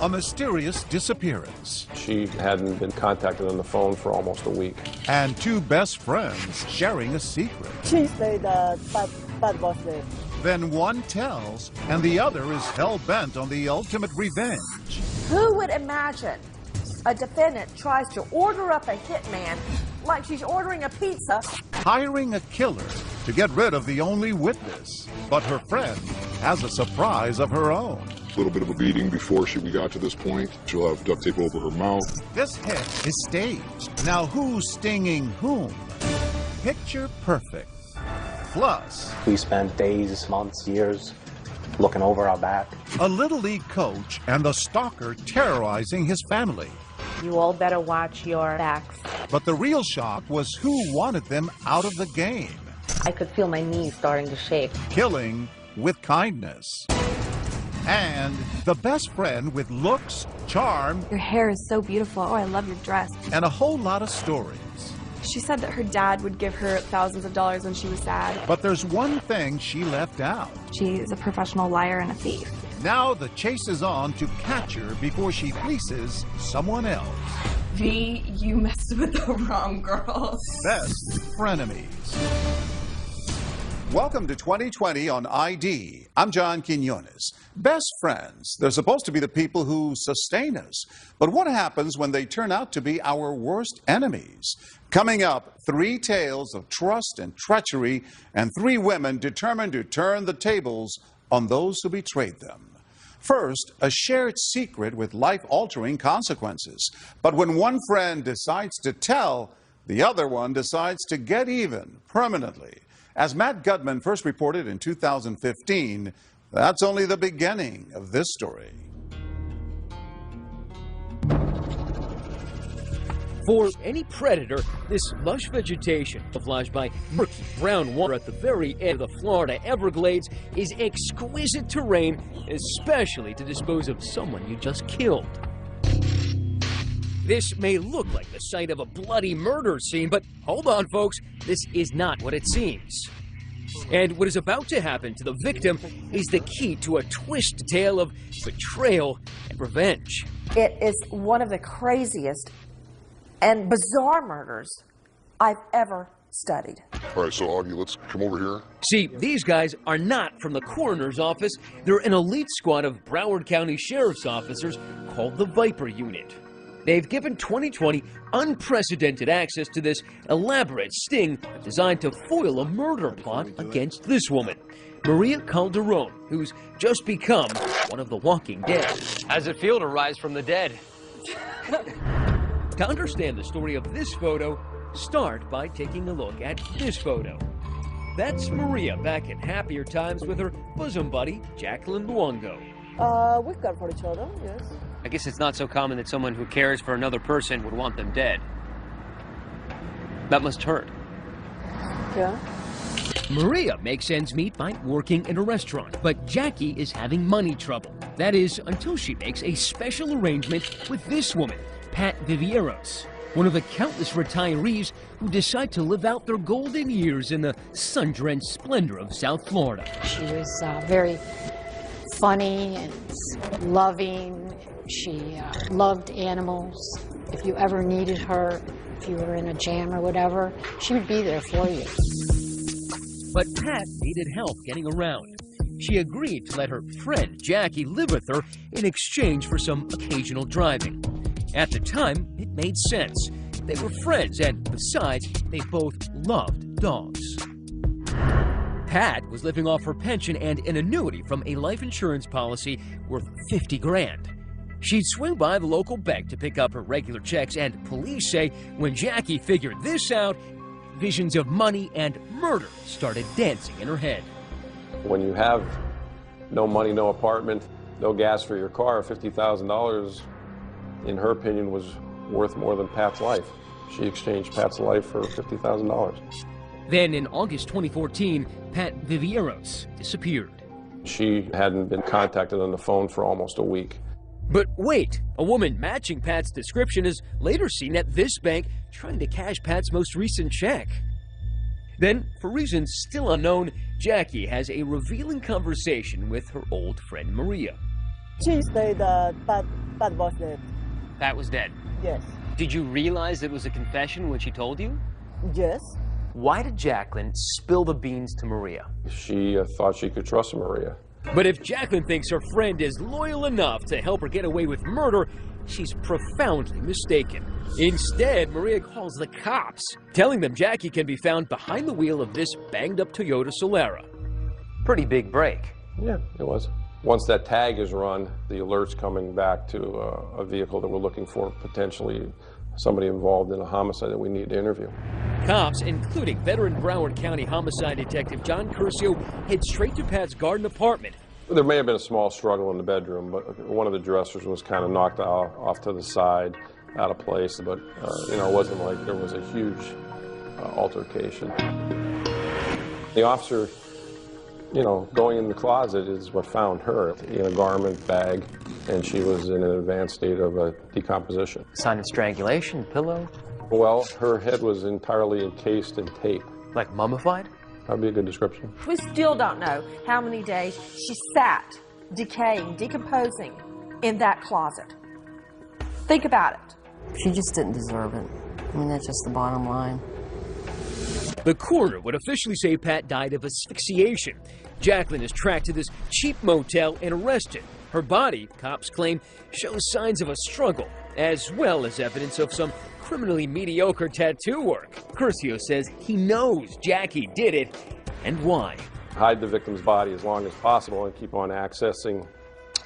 A mysterious disappearance. She hadn't been contacted on the phone for almost a week. And two best friends sharing a secret. She said bad was there. Then one tells, and the other is hell-bent on the ultimate revenge. Who would imagine a defendant tries to order up a hitman like she's ordering a pizza? Hiring a killer to get rid of the only witness. But her friend has a surprise of her own. A little bit of a beating before we got to this point. She'll have duct tape over her mouth. This hit is staged. Now who's stinging whom? Picture perfect. Plus, we spent days, months, years looking over our back. A Little League coach and the stalker terrorizing his family. You all better watch your backs. But the real shock was who wanted them out of the game. I could feel my knees starting to shake. Killing with kindness. And the best friend with looks, charm. Your hair is so beautiful. Oh, I love your dress. And a whole lot of stories. She said that her dad would give her thousands of dollars when she was sad. But there's one thing she left out. She is a professional liar and a thief. Now the chase is on to catch her before she fleeces someone else. V, you messed with the wrong girl. Best Frenemies. Welcome to 2020 on ID. I'm John Quinones. Best friends, they're supposed to be the people who sustain us. But what happens when they turn out to be our worst enemies? Coming up, 3 tales of trust and treachery, and 3 women determined to turn the tables on those who betrayed them. First, a shared secret with life-altering consequences. But when one friend decides to tell, the other one decides to get even permanently. As Matt Gutman first reported in 2015, that's only the beginning of this story. For any predator, this lush vegetation, flashed by murky brown water at the very end of the Florida Everglades, is exquisite terrain, especially to dispose of someone you just killed. This may look like the site of a bloody murder scene, but hold on, folks, this is not what it seems. And what is about to happen to the victim is the key to a twisted tale of betrayal and revenge. It is one of the craziest and bizarre murders I've ever studied. All right, so Augie, let's come over here. See, these guys are not from the coroner's office. They're an elite squad of Broward County Sheriff's officers called the Viper Unit. They've given 2020 unprecedented access to this elaborate sting designed to foil a murder plot against this woman, Maria Calderon, who's just become one of the walking dead. How's it feel to rise from the dead? To understand the story of this photo, start by taking a look at this photo. That's Maria back in happier times with her bosom buddy, Jacqueline Luongo. We care for each other, yes. I guess it's not so common that someone who cares for another person would want them dead. That must hurt. Yeah. Maria makes ends meet by working in a restaurant, but Jackie is having money trouble. That is, until she makes a special arrangement with this woman, Pat Vivieros, one of the countless retirees who decide to live out their golden years in the sun-drenched splendor of South Florida. She was very funny and loving. She loved animals. If you ever needed her, if you were in a jam or whatever, she would be there for you. But Pat needed help getting around. She agreed to let her friend Jackie live with her in exchange for some occasional driving. At the time, it made sense. They were friends, and besides, they both loved dogs. Pat was living off her pension and an annuity from a life insurance policy worth $50 grand. She'd swing by the local bank to pick up her regular checks, and police say when Jackie figured this out, visions of money and murder started dancing in her head. When you have no money, no apartment, no gas for your car, $50,000, in her opinion, was worth more than Pat's life. She exchanged Pat's life for $50,000. Then in August 2014, Pat Vivieros disappeared. She hadn't been contacted on the phone for almost a week. But wait, a woman matching Pat's description is later seen at this bank trying to cash Pat's most recent check. Then, for reasons still unknown, Jackie has a revealing conversation with her old friend Maria. She said Pat was dead. Pat was dead. Yes. Did you realize it was a confession when she told you? Yes. Why did Jacqueline spill the beans to Maria? She thought she could trust Maria. But if Jacqueline thinks her friend is loyal enough to help her get away with murder, she's profoundly mistaken. Instead, Maria calls the cops, telling them Jackie can be found behind the wheel of this banged-up Toyota Solara. Pretty big break. Yeah, it was. Once that tag is run, the alert's coming back to a vehicle that we're looking for, potentially somebody involved in a homicide that we need to interview. Cops, including veteran Broward County homicide detective John Curcio, head straight to Pat's garden apartment. There may have been a small struggle in the bedroom, but one of the dressers was kind of knocked off to the side, out of place, but you know, it wasn't like there was a huge altercation. The officer, you know, going in the closet is what found her in a garment bag, and she was in an advanced state of decomposition. Sign of strangulation, pillow? Well, her head was entirely encased in tape. Like mummified? That'd be a good description. We still don't know how many days she sat, decaying, decomposing in that closet. Think about it. She just didn't deserve it. I mean, that's just the bottom line. The coroner would officially say Pat died of asphyxiation. Jacqueline is tracked to this cheap motel and arrested. Her body, cops claim, shows signs of a struggle, as well as evidence of some criminally mediocre tattoo work. Curcio says he knows Jackie did it, and why. Hide the victim's body as long as possible and keep on accessing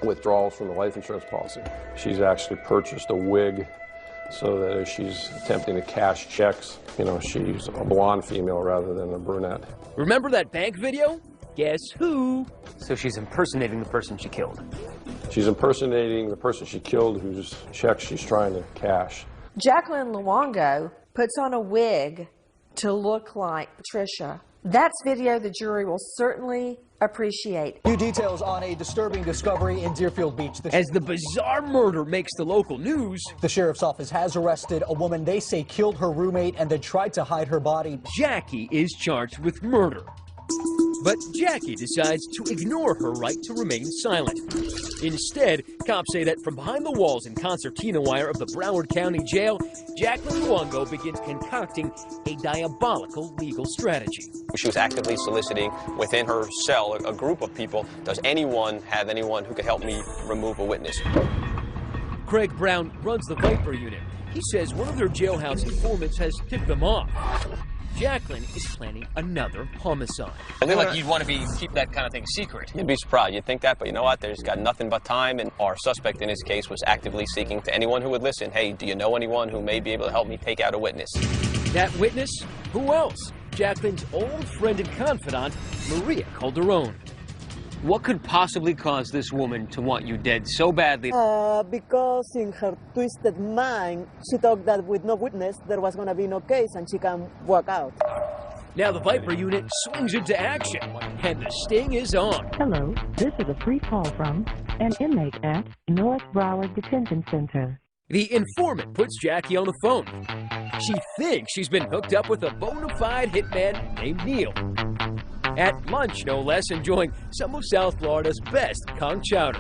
withdrawals from the life insurance policy. She's actually purchased a wig so that as she's attempting to cash checks, you know, she's a blonde female rather than a brunette. Remember that bank video? Guess who? So she's impersonating the person she killed. She's impersonating the person she killed whose checks she's trying to cash. Jacqueline Luongo puts on a wig to look like Patricia. That's video the jury will certainly appreciate. New details on a disturbing discovery in Deerfield Beach. As the bizarre murder makes the local news, the sheriff's office has arrested a woman they say killed her roommate and then tried to hide her body. Jackie is charged with murder. But Jackie decides to ignore her right to remain silent. Instead, cops say that from behind the walls and concertina wire of the Broward County Jail, Jacqueline Luongo begins concocting a diabolical legal strategy. She was actively soliciting within her cell a group of people. Does anyone have anyone who could help me remove a witness? Craig Brown runs the Viper unit. He says one of their jailhouse informants has tipped them off. Jacqueline is planning another homicide. I feel like you'd want to keep that kind of thing secret. You'd be surprised. You'd think that, but you know what? There's got nothing but time, and our suspect in this case was actively seeking to anyone who would listen. Hey, do you know anyone who may be able to help me take out a witness? That witness? Who else? Jacqueline's old friend and confidant, Maria Calderon. What could possibly cause this woman to want you dead so badly? Because in her twisted mind, she thought that with no witness, there was going to be no case and she can walk out. Now the Viper unit swings into action, and the sting is on. Hello, this is a free call from an inmate at North Broward Detention Center. The informant puts Jackie on the phone. She thinks she's been hooked up with a bona fide hitman named Neil. At lunch, no less, enjoying some of South Florida's best conch chowder.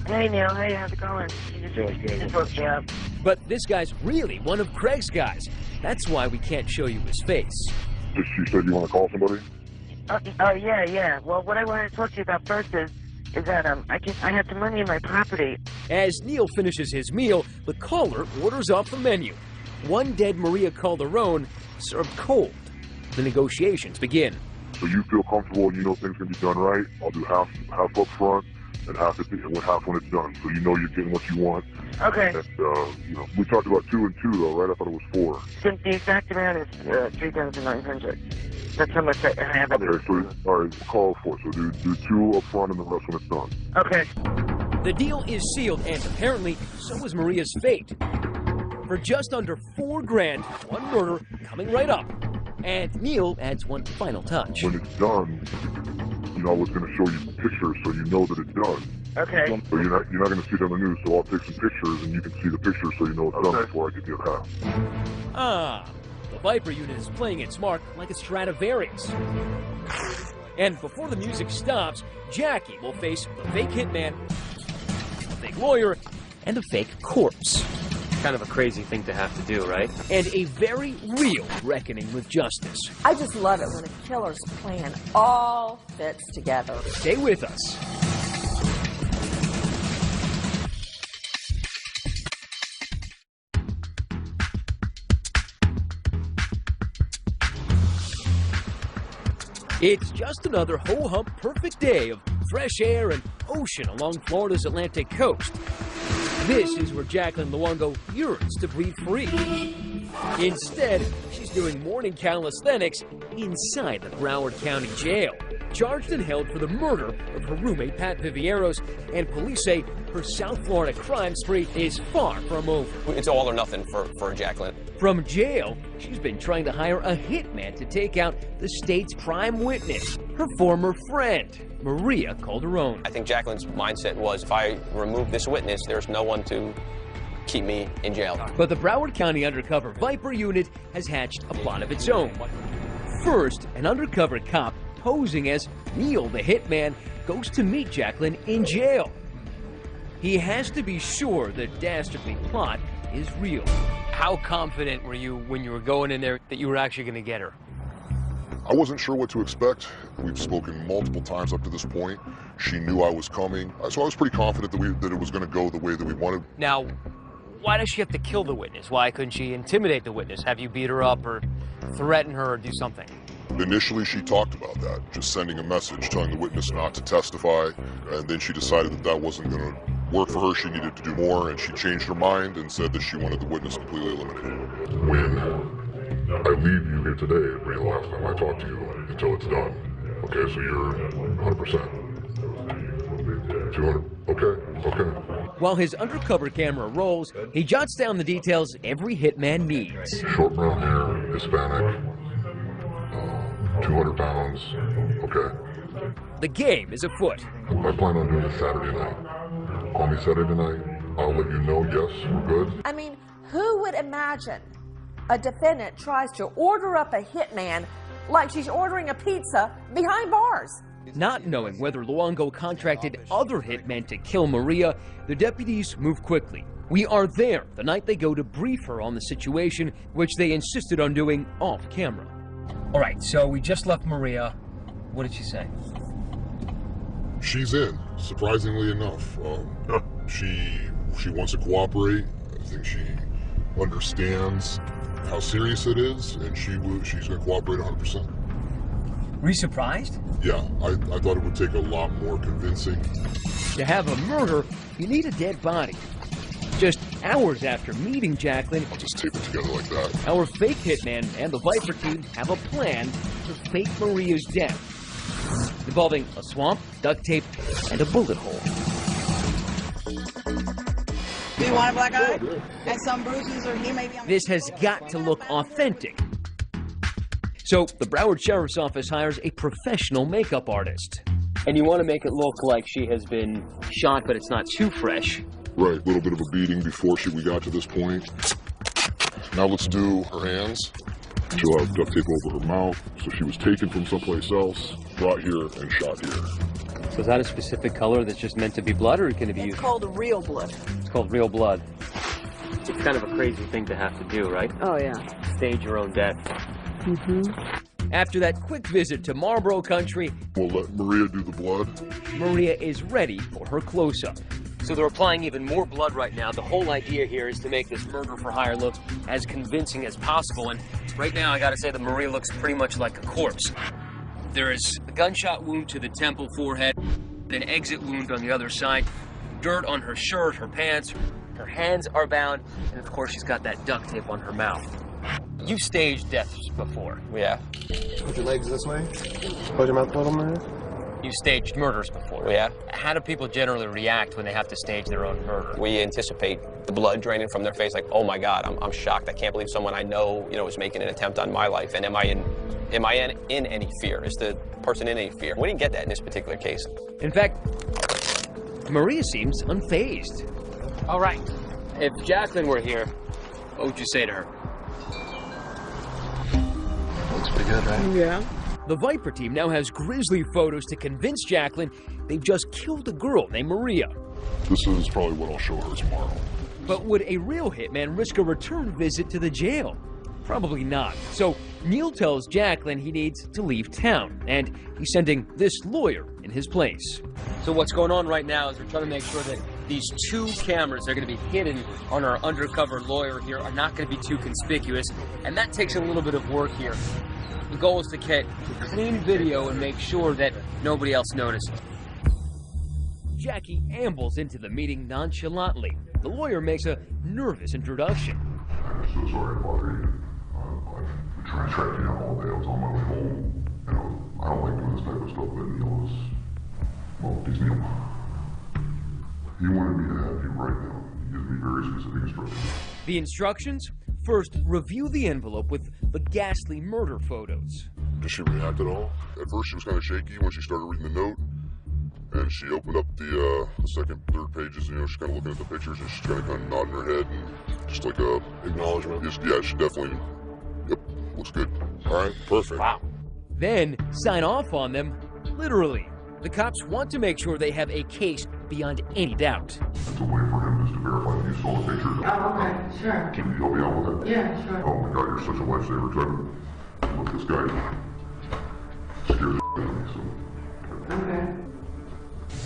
Hey, Neil. Hey, how's it going? Just job. But this guy's really one of Craig's guys. That's why we can't show you his face. She said you want to call somebody? Yeah. Well, what I wanted to talk to you about first is that I have some money in my property. As Neil finishes his meal, the caller orders off the menu. One dead Maria Calderon served cold. The negotiations begin. So you feel comfortable and you know things can be done right? I'll do half up front and half when it's done. So you know you're getting what you want. Okay. And, you know, we talked about 2 and 2 though, right? I thought it was 4. Since the exact amount is $3,900. That's how much I have. Okay, so all right, call 4. So do 2 up front and the rest when it's done. Okay. The deal is sealed, and apparently so is Maria's fate. For just under $4 grand, one murder coming right up. And Neil adds one final touch. When it's done, you know, I was going to show you pictures so you know that it's done. Okay. So you're not going to see it on the news, so I'll take some pictures and you can see the pictures so you know it's done before I give you a half. The Viper unit is playing its mark like a Stradivarius. And before the music stops, Jackie will face the fake hitman, the fake lawyer, and a fake corpse. Kind of a crazy thing to have to do, right? And a very real reckoning with justice. I just love it when a killer's plan all fits together. Stay with us. It's just another ho-hum perfect day of fresh air and ocean along Florida's Atlantic coast. This is where Jacqueline Luongo yearns to breathe free. Instead, she's doing morning calisthenics inside the Broward County Jail, charged and held for the murder of her roommate Pat Vivieros, and police say her South Florida crime spree is far from over. It's all or nothing for Jacqueline. From jail, she's been trying to hire a hitman to take out the state's prime witness, her former friend, Maria Calderon. I think Jacqueline's mindset was, if I remove this witness, there's no one to keep me in jail. But the Broward County Undercover Viper Unit has hatched a plot of its own. First, an undercover cop posing as Neil the hitman goes to meet Jacqueline in jail. He has to be sure the dastardly plot is real. How confident were you when you were going in there that you were actually going to get her? I wasn't sure what to expect. We've spoken multiple times up to this point. She knew I was coming, so I was pretty confident that it was going to go the way that we wanted. Now, why does she have to kill the witness? Why couldn't she intimidate the witness? Have you beat her up or threaten her or do something? Initially, she talked about that, just sending a message telling the witness not to testify, and then she decided that wasn't going to work for her. She needed to do more, and she changed her mind and said that she wanted the witness completely eliminated. When I leave you here today, it'll be the last time I talk to you until it's done. Okay, so you're 100%. 200. Okay. While his undercover camera rolls, he jots down the details every hitman needs. Short brown hair, Hispanic, 200 pounds. Okay. The game is afoot. I plan on doing this Saturday night. Call me Saturday night. I'll let you know, yes, we're good. I mean, who would imagine a defendant tries to order up a hitman like she's ordering a pizza behind bars? Not knowing whether Luongo contracted other hitmen to kill Maria, the deputies move quickly. We are there the night they go to brief her on the situation, which they insisted on doing off camera. All right, so we just left Maria. What did she say? She's in, surprisingly enough. She wants to cooperate. I think she understands how serious it is, and she's going to cooperate 100%. Were you surprised? Yeah, I thought it would take a lot more convincing. To have a murder, you need a dead body. Just hours after meeting Jacqueline, I'll just tape it together like that. Our fake hitman and the Viper team have a plan to fake Maria's death, involving a swamp, duct tape, and a bullet hole. Do you want a black eye? And some bruises, or he may be on... This has got to look authentic. So the Broward Sheriff's Office hires a professional makeup artist. And you want to make it look like she has been shot, but it's not too fresh. Right, a little bit of a beating before we got to this point. Now let's do her hands. She'll have duct tape over her mouth, so she was taken from someplace else, brought here, and shot here. So is that a specific color that's just meant to be blood, or can it be used? It's called real blood. It's called real blood. It's kind of a crazy thing to have to do, right? Oh, yeah. Stage your own death. After that quick visit to Marlboro Country, we'll let Maria do the blood. Maria is ready for her close-up. So they're applying even more blood right now. The whole idea here is to make this murder for hire look as convincing as possible. And right now, I gotta say that Maria looks pretty much like a corpse. There is a gunshot wound to the temple, forehead, an exit wound on the other side, dirt on her shirt, her pants, her hands are bound, and of course she's got that duct tape on her mouth. You staged deaths before. Yeah. Put your legs this way. Put your mouth a little more. You staged murders before. Yeah. How do people generally react when they have to stage their own murder? We anticipate the blood draining from their face, like, oh my God, I'm shocked. I can't believe someone I know, is making an attempt on my life. And am I in any fear? Is the person in any fear? We didn't get that in this particular case. In fact, Maria seems unfazed. All right. If Jacqueline were here, what would you say to her? Looks pretty good, right? Yeah. The Viper team now has grisly photos to convince Jacqueline they've just killed a girl named Maria. This is probably what I'll show her tomorrow. But would a real hitman risk a return visit to the jail? Probably not. So Neil tells Jacqueline he needs to leave town, and he's sending this lawyer in his place. So what's going on right now is we're trying to make sure that these two cameras that are going to be hidden on our undercover lawyer here are not going to be too conspicuous, and that takes a little bit of work here. The goal is to get clean video and make sure that nobody else notices. Jackie ambles into the meeting nonchalantly. The lawyer makes a nervous introduction. I'm so sorry to bother you. I've been trying to track you down all day. I was on my way home. And I don't like doing this type of stuff, but Neil is... Well, he's Neil. He wanted me to have you right now. He gives me very specific instructions. The instructions? First, review the envelope with the ghastly murder photos. Did she react at all? At first she was kind of shaky when she started reading the note. And she opened up the second, third pages, and, she's kind of looking at the pictures, and she's kind of nodding her head, and just like a acknowledgement. Yeah, she definitely, yep, looks good. All right, perfect. Wow. Then sign off on them, literally. The cops want to make sure they have a case beyond any doubt. It's a way for him just to verify that you saw the pictures. Oh, okay, sure. Can you help me out with that? Yeah, sure. Oh my God, you're such a lifesaver. Look, this guy scares the out of me, so. Okay.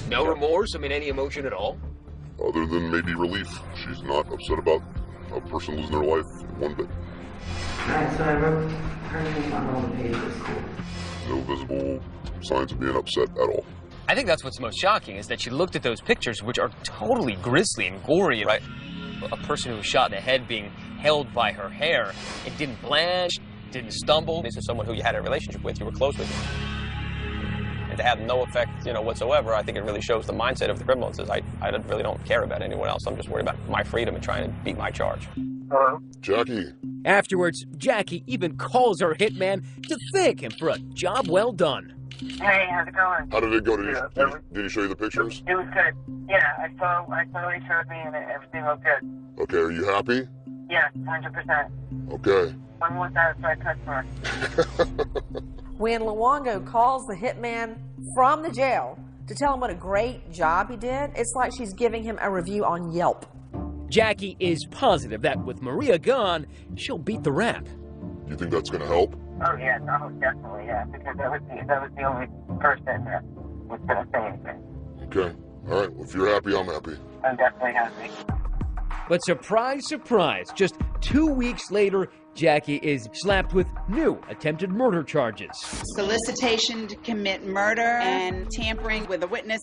No remorse? I mean, any emotion at all? Other than maybe relief. She's not upset about a person losing their life one bit. Alright, so I wrote her name on all the pages. No visible signs of being upset at all. I think that's what's most shocking, is that she looked at those pictures, which are totally grisly and gory, right? A person who was shot in the head being held by her hair. It didn't blanch, didn't stumble. This is someone who you had a relationship with, you were close with. And to have no effect, whatsoever, I think it really shows the mindset of the criminal. It says, I really don't care about anyone else. I'm just worried about my freedom and trying to beat my charge. Hello? Jackie. Afterwards, Jackie even calls her hitman to thank him for a job well done. Hey, how's it going? How did it go? Did he show you the pictures? It was good. Yeah, I saw what he showed me, and everything looked good. Okay, are you happy? Yeah, 100%. Okay. I'm more satisfied customer. When Luongo calls the hitman from the jail to tell him what a great job he did, it's like she's giving him a review on Yelp. Jackie is positive that with Maria gone, she'll beat the rap. You think that's going to help? Oh, yeah, definitely, yeah, because that was the only person that was going to say anything. Okay. All right, well, if you're happy, I'm happy. I'm definitely happy. But surprise, surprise, just 2 weeks later, Jackie is slapped with new attempted murder charges. Solicitation to commit murder and tampering with a witness.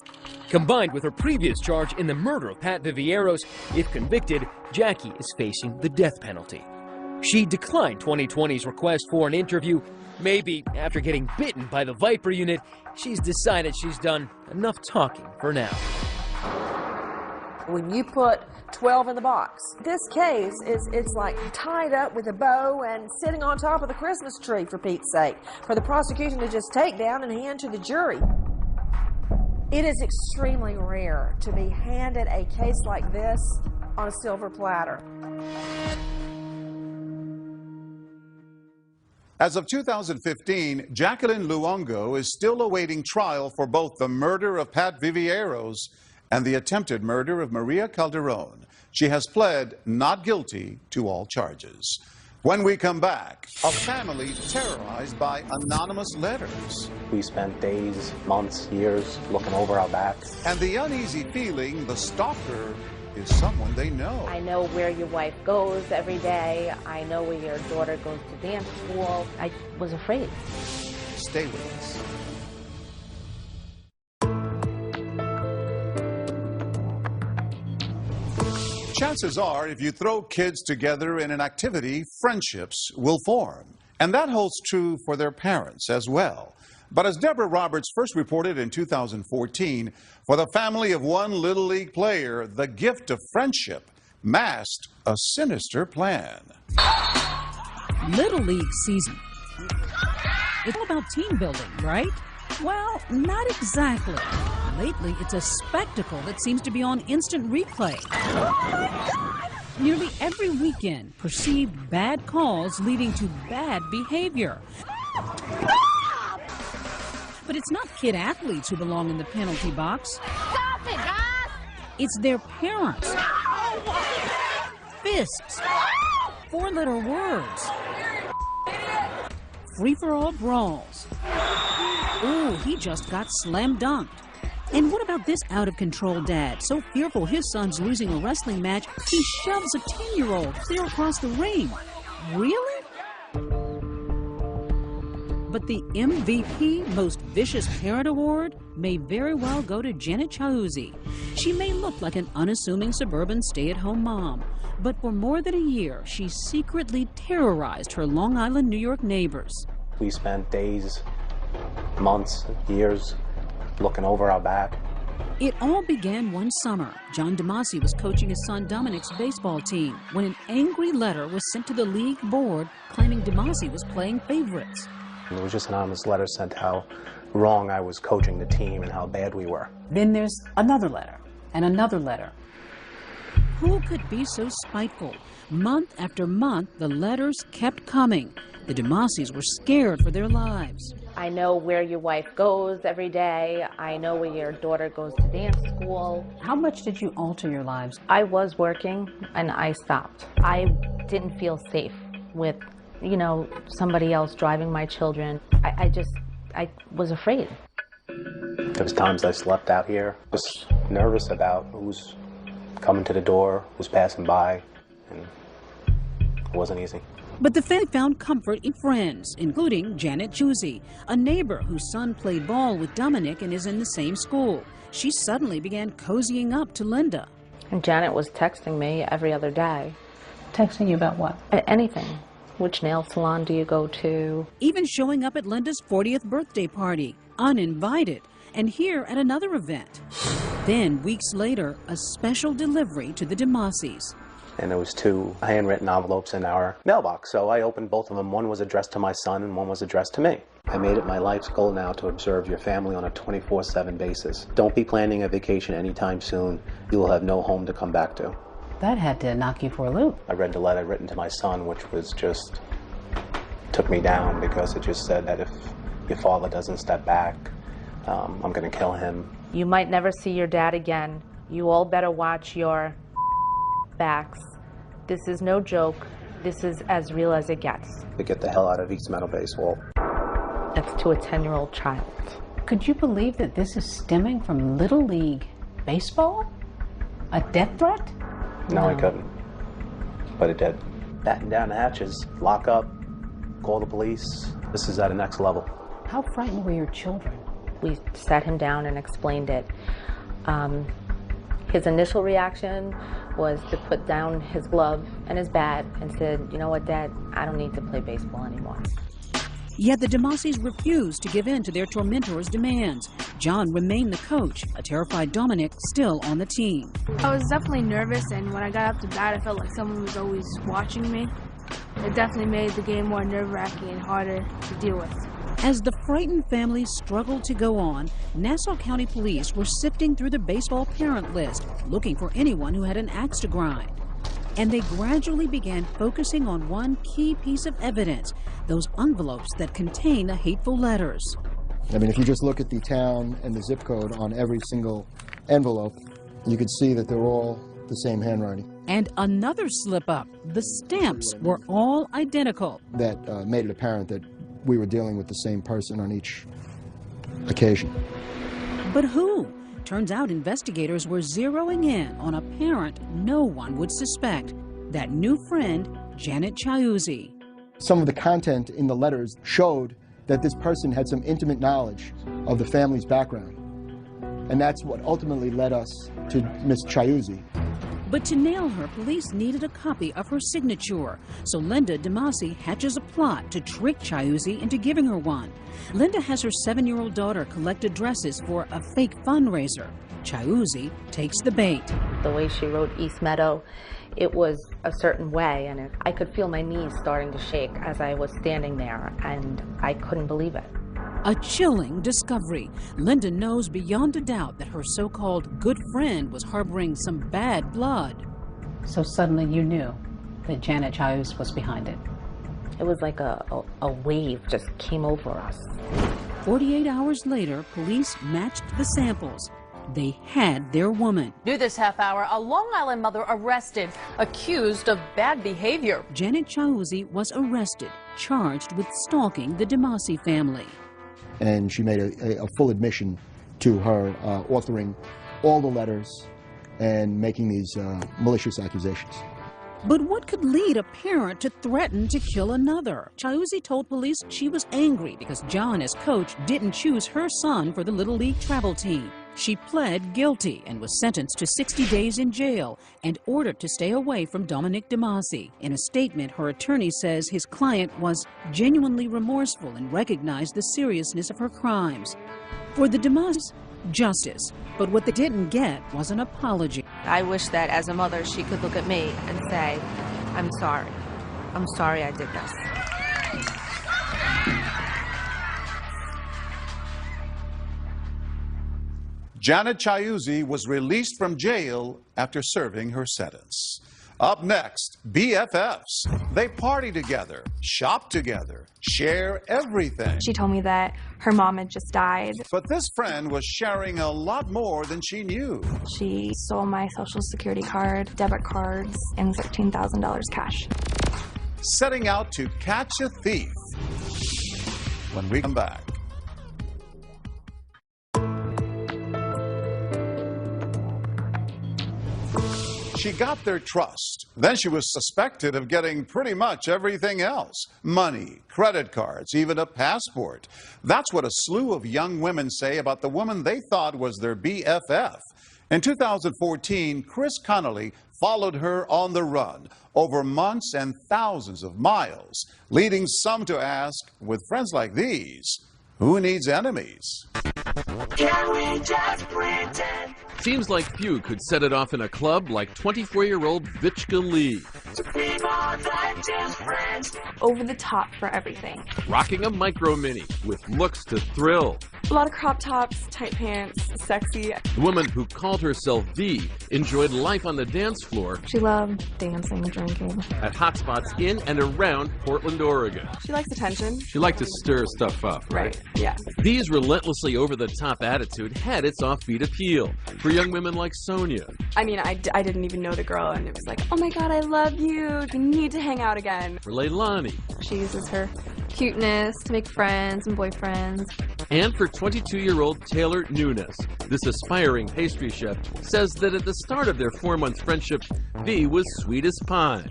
Combined with her previous charge in the murder of Pat Vivieros, if convicted, Jackie is facing the death penalty. She declined 2020's request for an interview. Maybe after getting bitten by the Viper unit, she's decided she's done enough talking for now. When you put 12 in the box, this case it's like tied up with a bow and sitting on top of the Christmas tree, for Pete's sake, for the prosecution to just take down and hand to the jury. It is extremely rare to be handed a case like this on a silver platter. As of 2015, Jacqueline Luongo is still awaiting trial for both the murder of Pat Vivieros and the attempted murder of Maria Calderon. She has pled not guilty to all charges. When we come back, a family terrorized by anonymous letters. We spent days, months, years looking over our backs. And the uneasy feeling the stalker is someone they know. I know where your wife goes every day. I know where your daughter goes to dance school. I was afraid. Stay with us. Chances are, if you throw kids together in an activity, friendships will form. And that holds true for their parents as well. But as Deborah Roberts first reported in 2014, for the family of one Little League player, the gift of friendship masked a sinister plan. Little League season. It's all about team building, right? Well, not exactly. Lately, it's a spectacle that seems to be on instant replay. Oh my God! Nearly every weekend, perceived bad calls leading to bad behavior. But it's not kid athletes who belong in the penalty box. Stop it, guys! It's their parents. Fists. 4-letter words. Free-for-all brawls. Ooh, he just got slam dunked. And what about this out-of-control dad, so fearful his son's losing a wrestling match, he shoves a 10-year-old clear across the ring? Really? But the MVP Most Vicious Parent Award may very well go to Janet Chiuzzi. She may look like an unassuming suburban stay-at-home mom, but for more than a year, she secretly terrorized her Long Island, New York neighbors. We spent days, months, years looking over our back. It all began one summer. John DeMasi was coaching his son Dominic's baseball team when an angry letter was sent to the league board claiming DeMasi was playing favorites. It was just an anonymous letter sent how wrong I was coaching the team and how bad we were. Then there's another letter and another letter. Who could be so spiteful? Month after month, the letters kept coming. The DeMasis were scared for their lives. I know where your wife goes every day. I know where your daughter goes to dance school. How much did you alter your lives? I was working and I stopped. I didn't feel safe with, you know, somebody else driving my children. I was afraid. There was times I slept out here, just nervous about who's coming to the door, who's passing by, and it wasn't easy. But the family found comfort in friends, including Janet Chiuzzi, a neighbor whose son played ball with Dominic and is in the same school. She suddenly began cozying up to Linda. And Janet was texting me every other day. Texting you about what? Anything. Which nail salon do you go to? Even showing up at Linda's 40th birthday party, uninvited, and here at another event. Then, weeks later, a special delivery to the DeMasis. And there was 2 handwritten envelopes in our mailbox, so I opened both of them. One was addressed to my son and one was addressed to me. I made it my life's goal now to observe your family on a 24/7 basis. Don't be planning a vacation anytime soon. You will have no home to come back to. That had to knock you for a loop. I read the letter written to my son, which was just took me down because it just said that if your father doesn't step back, I'm going to kill him. You might never see your dad again. You all better watch your backs. This is no joke. This is as real as it gets. To get the hell out of East Meadow Baseball. That's to a 10-year-old child. Could you believe that this is stemming from Little League baseball? A death threat? No, I couldn't. But it did. Batten down the hatches, lock up, call the police. This is at a next level. How frightened were your children? We sat him down and explained it. His initial reaction was to put down his glove and his bat and said, you know what, Dad, I don't need to play baseball anymore. Yet the DeMasis refused to give in to their tormentor's demands. John remained the coach, a terrified Dominic still on the team. I was definitely nervous, and when I got up to bat, I felt like someone was always watching me. It definitely made the game more nerve-wracking and harder to deal with. As the frightened family struggled to go on, Nassau County Police were sifting through the baseball parent list, looking for anyone who had an axe to grind. And they gradually began focusing on one key piece of evidence, those envelopes that contain the hateful letters. I mean, if you just look at the town and the zip code on every single envelope, you could see that they're all the same handwriting. And another slip-up, the stamps were all identical. That made it apparent that we were dealing with the same person on each occasion. But who? Turns out investigators were zeroing in on a parent no one would suspect, that new friend, Janet Chiuzzi. Some of the content in the letters showed that this person had some intimate knowledge of the family's background. And that's what ultimately led us to Miss Chiuzzi. But to nail her, police needed a copy of her signature. So Linda DeMasi hatches a plot to trick Chiuzzi into giving her one. Linda has her 7-year-old daughter collect addresses for a fake fundraiser. Chiuzzi takes the bait. The way she wrote East Meadow, it was a certain way, and I could feel my knees starting to shake as I was standing there, and I couldn't believe it. A chilling discovery. Linda knows beyond a doubt that her so-called good friend was harboring some bad blood. So suddenly you knew that Janet Chiuzzi was behind it. It was like a wave just came over us. 48 hours later, police matched the samples. They had their woman. New this half hour, a Long Island mother arrested, accused of bad behavior. Janet Chiuzzi was arrested, charged with stalking the DeMasi family. And she made a full admission to her authoring all the letters and making these malicious accusations. But what could lead a parent to threaten to kill another? Chiuzzi told police she was angry because John, as coach, didn't choose her son for the Little League travel team. She pled guilty and was sentenced to 60 days in jail and ordered to stay away from Dominic DeMasi. In a statement, her attorney says his client was genuinely remorseful and recognized the seriousness of her crimes. For the DeMasis, justice. But what they didn't get was an apology. I wish that as a mother she could look at me and say, I'm sorry. I'm sorry I did this. Janet Chiuzzi was released from jail after serving her sentence. Up next, BFFs. They party together, shop together, share everything. She told me that her mom had just died. But this friend was sharing a lot more than she knew. She stole my Social Security card, debit cards, and $13,000 cash. Setting out to catch a thief. When we come back. She got their trust. Then she was suspected of getting pretty much everything else. Money, credit cards, even a passport. That's what a slew of young women say about the woman they thought was their BFF. In 2014, Chris Connolly followed her on the run over months and thousands of miles, leading some to ask, with friends like these, who needs enemies? Can we just pretend? Seems like few could set it off in a club like 24-year-old Vichka Lee. To be more than just friends. Over the top for everything. Rocking a micro mini with looks to thrill. A lot of crop tops, tight pants, sexy. The woman who called herself V enjoyed life on the dance floor. She loved dancing, drinking. At hotspots in and around Portland, Oregon. She likes attention. She liked to stir stuff up, right? Yeah. V's relentlessly over-the-top attitude had its offbeat appeal for young women like Sonia. I mean, I didn't even know the girl, and it was like, oh my god, I love you. We need to hang out again. For Leilani. She uses her cuteness to make friends and boyfriends. And for 22-year-old Taylor Nunes. This aspiring pastry chef says that at the start of their 4-month friendship, V was sweet as pie.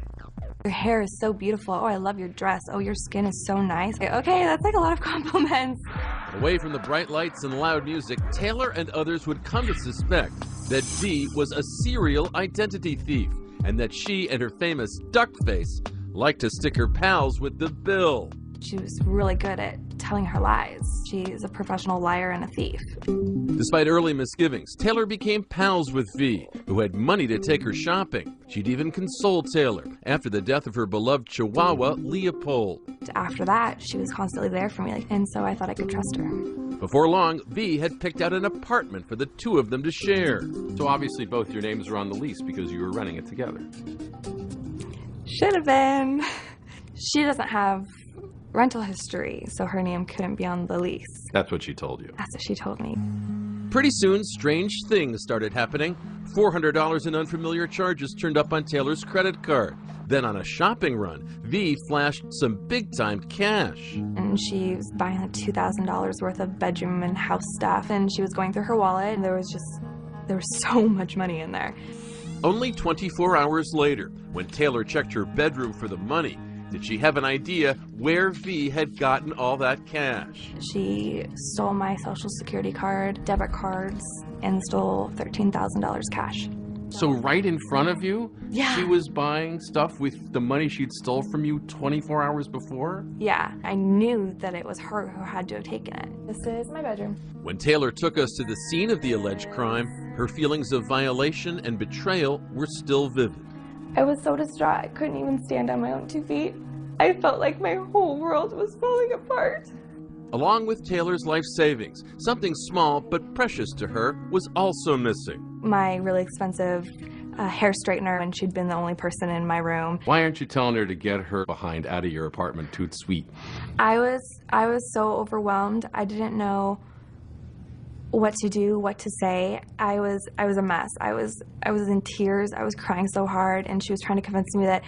Your hair is so beautiful. Oh, I love your dress. Oh, your skin is so nice. Okay, that's like a lot of compliments. Away from the bright lights and loud music, Taylor and others would come to suspect that V was a serial identity thief and that she and her famous duck face liked to stick her pals with the bill. She was really good at telling her lies. She's a professional liar and a thief. Despite early misgivings, Taylor became pals with V, who had money to take her shopping. She'd even console Taylor after the death of her beloved Chihuahua, Leopold. After that, she was constantly there for me, and so I thought I could trust her. Before long, V had picked out an apartment for the two of them to share. So obviously both your names were on the lease because you were renting it together. Should have been. She doesn't have rental history, so her name couldn't be on the lease. That's what she told you. That's what she told me. Pretty soon, strange things started happening. $400 in unfamiliar charges turned up on Taylor's credit card. Then on a shopping run, V flashed some big-time cash. And she was buying like $2,000 worth of bedroom and house stuff, and she was going through her wallet, and there was so much money in there. Only 24 hours later, when Taylor checked her bedroom for the money, did she have an idea where V had gotten all that cash? She stole my Social Security card, debit cards, and stole $13,000 cash. So right in front of you, yeah, she was buying stuff with the money she'd stole from you 24 hours before? Yeah, I knew that it was her who had to have taken it. This is my bedroom. When Taylor took us to the scene of the alleged crime, her feelings of violation and betrayal were still vivid. I was so distraught I couldn't even stand on my own 2 feet. I felt like my whole world was falling apart. Along with Taylor's life savings, something small but precious to her was also missing. My really expensive hair straightener, and she'd been the only person in my room. Why aren't you telling her to get her behind out of your apartment toot sweet? I was so overwhelmed. I didn't know what to do, what to say. I was a mess. I was in tears. I was crying so hard, and she was trying to convince me that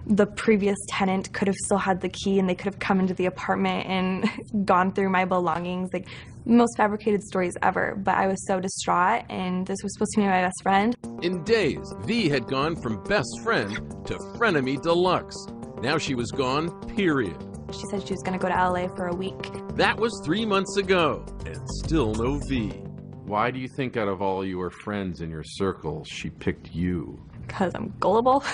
the previous tenant could have still had the key and they could have come into the apartment and gone through my belongings. Like, most fabricated stories ever. But I was so distraught, and this was supposed to be my best friend. In days, V had gone from best friend to frenemy deluxe. Now she was gone, period. She said she was going to go to LA for a week. That was 3 months ago, and still no V. Why do you think out of all your friends in your circle, she picked you? Because I'm gullible.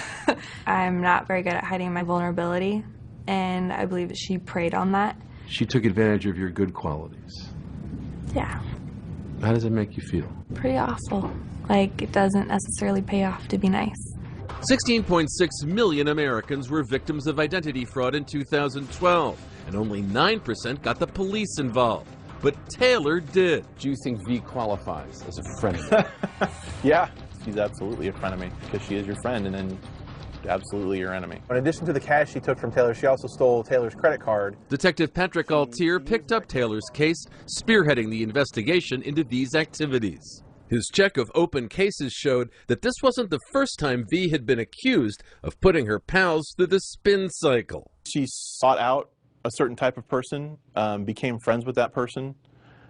I'm not very good at hiding my vulnerability, and I believe she preyed on that. She took advantage of your good qualities. Yeah. How does it make you feel? Pretty awful. Like, it doesn't necessarily pay off to be nice. 16.6 million Americans were victims of identity fraud in 2012, and only 9% got the police involved. But Taylor did. Do you think V qualifies as a frenemy? Yeah, she's absolutely a frenemy, because she is your friend and then absolutely your enemy. In addition to the cash she took from Taylor, she also stole Taylor's credit card. Detective Patrick Altier picked up Taylor's case, spearheading the investigation into V's activities. His check of open cases showed that this wasn't the first time V had been accused of putting her pals through the spin cycle. She sought out a certain type of person, became friends with that person,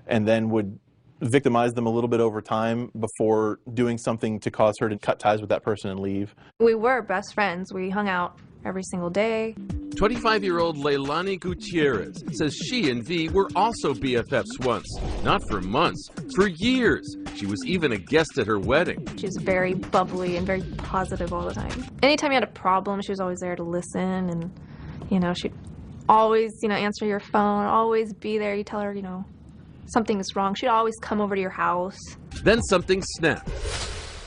and then would victimize them a little bit over time before doing something to cause her to cut ties with that person and leave. We were best friends. We hung out every single day. 25-year-old Leilani Gutierrez says she and V were also BFFs once. Not for months, for years. She was even a guest at her wedding. She was very bubbly and very positive all the time. Anytime you had a problem, she was always there to listen, and, you know, she'd always, answer your phone, always be there. You tell her, something's wrong. She'd always come over to your house. Then something snapped.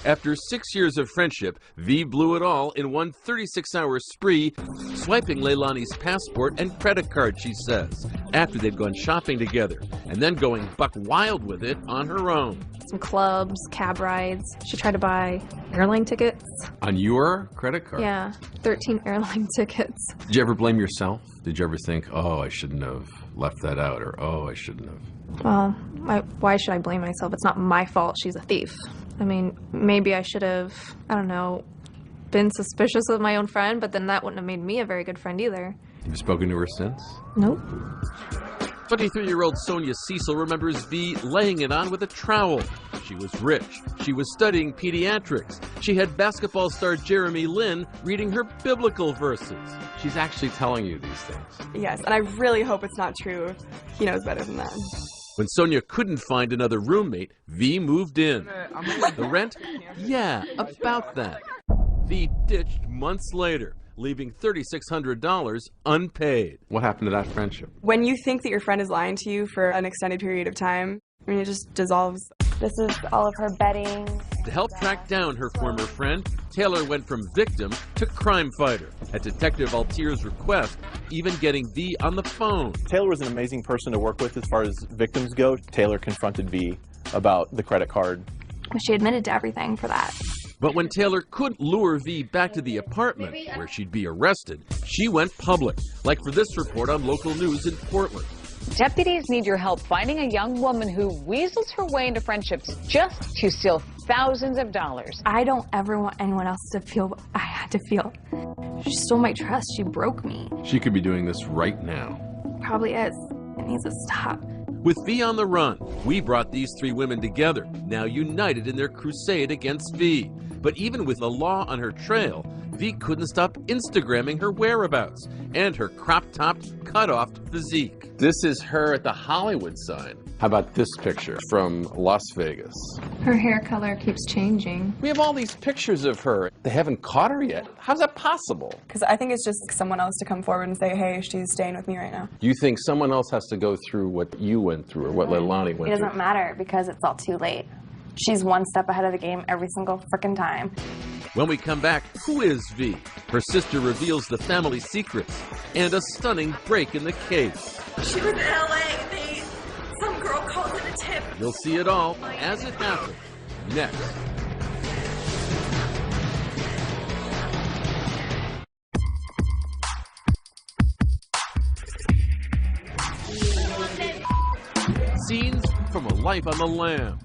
After 6 years of friendship, V blew it all in one 36-hour spree, swiping Leilani's passport and credit card, she says, after they'd gone shopping together, and then going buck wild with it on her own. Some clubs, cab rides. She tried to buy airline tickets. On your credit card? Yeah, 13 airline tickets. Did you ever blame yourself? Did you ever think, oh, I shouldn't have left that out, or oh, I shouldn't have? Well, why should I blame myself? It's not my fault she's a thief. I mean, maybe I should have, been suspicious of my own friend, but then that wouldn't have made me a very good friend either. You've spoken to her since? Nope. 23-year-old Sonia Cecil remembers V laying it on with a trowel. She was rich. She was studying pediatrics. She had basketball star Jeremy Lin reading her biblical verses. She's actually telling you these things. Yes, and I really hope it's not true. He knows better than that. When Sonia couldn't find another roommate, V moved in. The rent? Yeah, about that. V ditched months later, leaving $3,600 unpaid. What happened to that friendship? When you think that your friend is lying to you for an extended period of time, it just dissolves. This is all of her bedding. To help track down her former friend, Taylor went from victim to crime fighter. At Detective Altier's request, even getting V on the phone. Taylor was an amazing person to work with as far as victims go. Taylor confronted V about the credit card. She admitted to everything for that. But when Taylor couldn't lure V back to the apartment where she'd be arrested, she went public, like for this report on local news in Portland. Deputies need your help finding a young woman who weasels her way into friendships just to steal thousands of dollars. I don't ever want anyone else to feel what I had to feel. She stole my trust. She broke me. She could be doing this right now. Probably is. It needs to stop. With V on the run, we brought these three women together, now united in their crusade against V. But even with the law on her trail, V couldn't stop Instagramming her whereabouts and her crop-topped, cut-off physique. This is her at the Hollywood sign. How about this picture from Las Vegas? Her hair color keeps changing. We have all these pictures of her. They haven't caught her yet. How's that possible? Because I think it's just someone else to come forward and say, hey, she's staying with me right now. You think someone else has to go through what you went through or what Leilani went through? It doesn't matter because it's all too late. She's one step ahead of the game every single frickin' time. When we come back, who is V? Her sister reveals the family secrets and a stunning break in the case. She was in LA. Some girl called in a tip. You'll see it all as it happens next. Scenes from a life on the lam.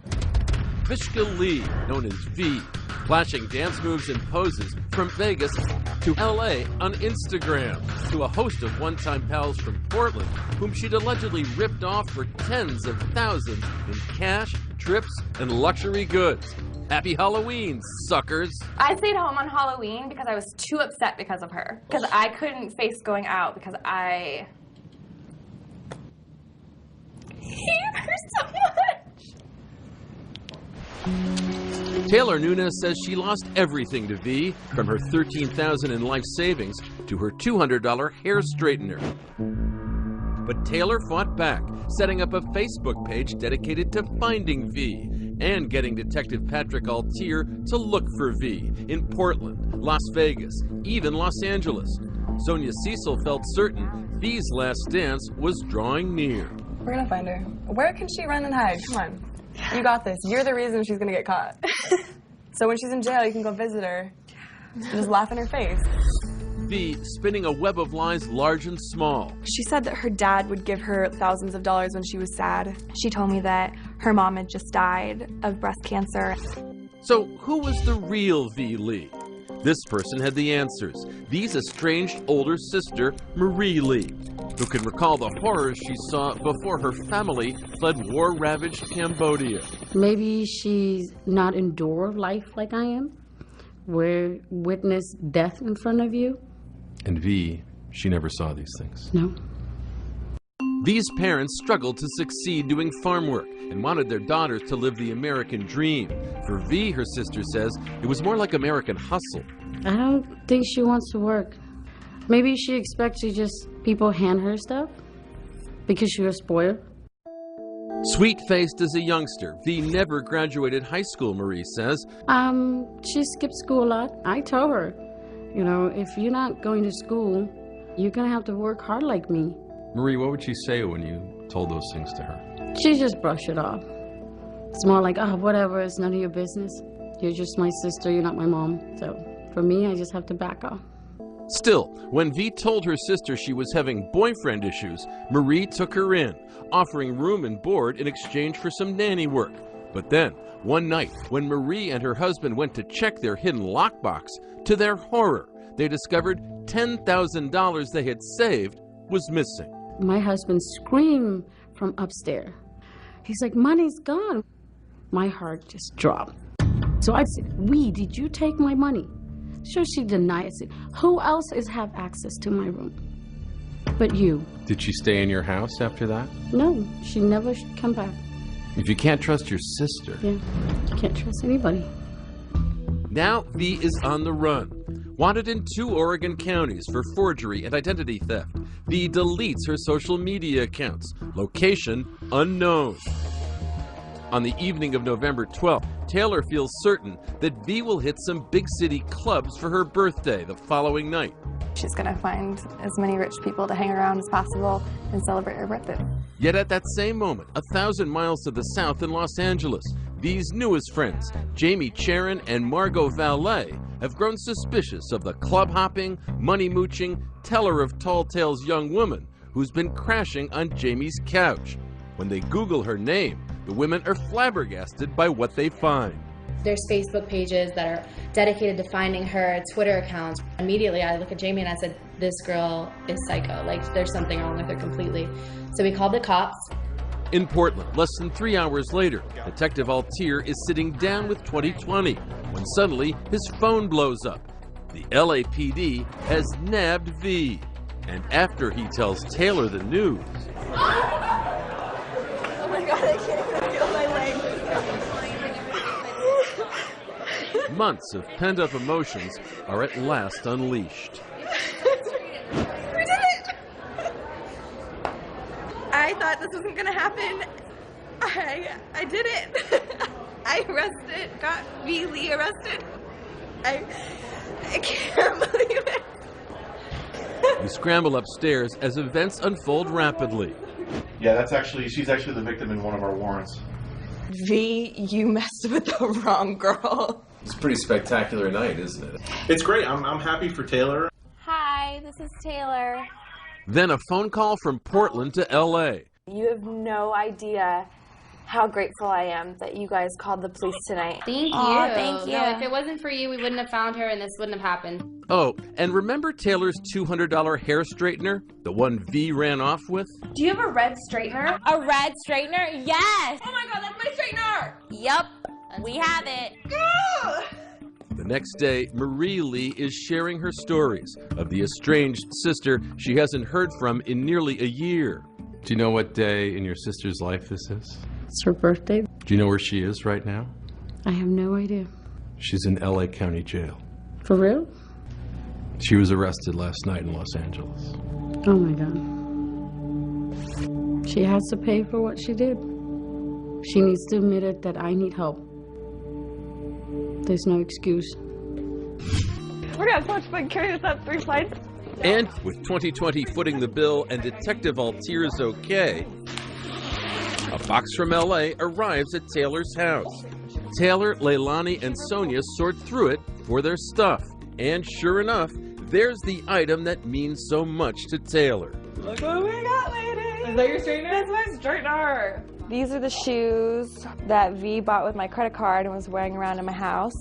Vishka Lee, known as V, flashing dance moves and poses from Vegas to LA on Instagram, to a host of one-time pals from Portland whom she'd allegedly ripped off for tens of thousands in cash, trips, and luxury goods. Happy Halloween, suckers! I stayed home on Halloween because I was too upset because of her. Because I couldn't face going out because I hate her so much. Taylor Nunes says she lost everything to V, from her $13,000 in life savings to her $200 hair straightener. But Taylor fought back, setting up a Facebook page dedicated to finding V and getting Detective Patrick Altier to look for V in Portland, Las Vegas, even Los Angeles. Sonia Cecil felt certain V's last dance was drawing near. We're gonna find her. Where can she run and hide? Come on. You got this. You're the reason she's gonna get caught. So when she's in jail, you can go visit her and just laugh in her face. V spinning a web of lies large and small. She said that her dad would give her thousands of dollars when she was sad. She told me that her mom had just died of breast cancer. So who was the real V Lee? This person had the answers. V's estranged older sister, Marie Lee, who could recall the horrors she saw before her family fled war-ravaged Cambodia. Maybe she's not endured life like I am, where witness death in front of you. And V, she never saw these things. No. These parents struggled to succeed doing farm work and wanted their daughters to live the American dream. For V, her sister says, it was more like American hustle. I don't think she wants to work. Maybe she expects to just people hand her stuff because she was spoiled. Sweet-faced as a youngster, V never graduated high school, Marie says. She skipped school a lot. I told her, you know, if you're not going to school, you're gonna have to work hard like me. Marie, what would she say when you told those things to her? She just brushed it off. It's more like, oh, whatever, it's none of your business. You're just my sister, you're not my mom. So for me, I just have to back off. Still, when V told her sister she was having boyfriend issues, Marie took her in, offering room and board in exchange for some nanny work. But then, one night, when Marie and her husband went to check their hidden lockbox, to their horror, they discovered $10,000 they had saved was missing. My husband screamed from upstairs. He's like, money's gone. My heart just dropped. So I said, did you take my money? Sure, she denied it. Who else have access to my room but you? Did she stay in your house after that? No, she never come back. If you can't trust your sister. Yeah, you can't trust anybody. Now V is on the run. Wanted in 2 Oregon counties for forgery and identity theft. V deletes her social media accounts. Location unknown. On the evening of November 12th, Taylor feels certain that V will hit some big city clubs for her birthday the following night. She's gonna find as many rich people to hang around as possible and celebrate her birthday. Yet at that same moment, 1,000 miles to the south in Los Angeles, V's newest friends, Jamie Charon and Margot Valet, have grown suspicious of the club-hopping, money-mooching, teller of tall tales young woman who's been crashing on Jamie's couch. When they Google her name, the women are flabbergasted by what they find. There's Facebook pages that are dedicated to finding her, Twitter accounts. Immediately I look at Jamie and I said, this girl is psycho. Like, there's something wrong with her completely. So we called the cops. In Portland, less than 3 hours later, Detective Altier is sitting down with 2020 when suddenly his phone blows up. The LAPD has nabbed V. And after he tells Taylor the news... Oh my God, I can't even feel my legs. Months of pent-up emotions are at last unleashed. We did it! I thought this wasn't gonna happen. I did it. I got V. Lee arrested. I can't believe it. You scramble upstairs as events unfold rapidly. Yeah, she's actually the victim in one of our warrants. V, you messed with the wrong girl. It's a pretty spectacular night, isn't it? It's great. I'm happy for Taylor. Hi, this is Taylor. Then a phone call from Portland to LA. You have no idea how grateful I am that you guys called the police tonight. Thank you. Aw, thank you. No, if it wasn't for you, we wouldn't have found her and this wouldn't have happened. Oh, and remember Taylor's $200 hair straightener? The one V ran off with? Do you have a red straightener? A red straightener? Yes! Oh my god, that's my straightener! Yup, we have it. The next day, Marie Lee is sharing her stories of the estranged sister she hasn't heard from in nearly a year. Do you know what day in your sister's life this is? It's her birthday. Do you know where she is right now? I have no idea. She's in LA County Jail. For real? She was arrested last night in Los Angeles. Oh my God. She has to pay for what she did. She needs to admit it that I need help. There's no excuse. We're gonna have so much fun carrying this up 3 flights. And with 2020 footing the bill and Detective Altir's okay, a box from LA arrives at Taylor's house. Taylor, Leilani, and Sonia sort through it for their stuff. And sure enough, there's the item that means so much to Taylor. Look what we got, ladies! Is that your straightener? That's my straightener! These are the shoes that V bought with my credit card and was wearing around in my house.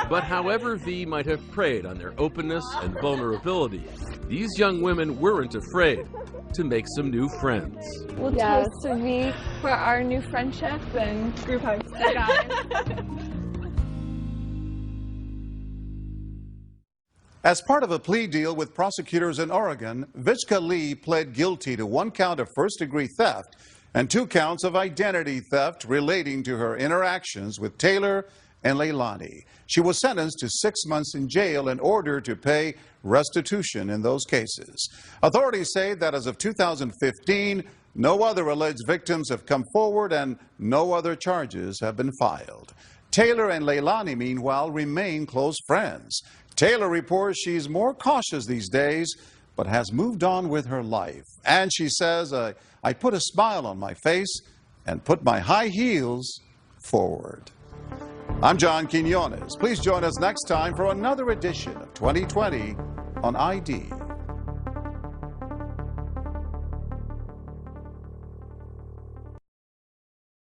But however V might have preyed on their openness and vulnerability, these young women weren't afraid to make some new friends. We'll toast to V For our new friendship and group hugs. As part of a plea deal with prosecutors in Oregon, Vichka Lee pled guilty to 1 count of first-degree theft and 2 counts of identity theft relating to her interactions with Taylor and Leilani. She was sentenced to 6 months in jail in order to pay restitution in those cases. Authorities say that as of 2015, no other alleged victims have come forward and no other charges have been filed. Taylor and Leilani, meanwhile, remain close friends. Taylor reports she's more cautious these days, but has moved on with her life. And she says, I put a smile on my face and put my high heels forward. I'm John Quinones. Please join us next time for another edition of 2020 on ID.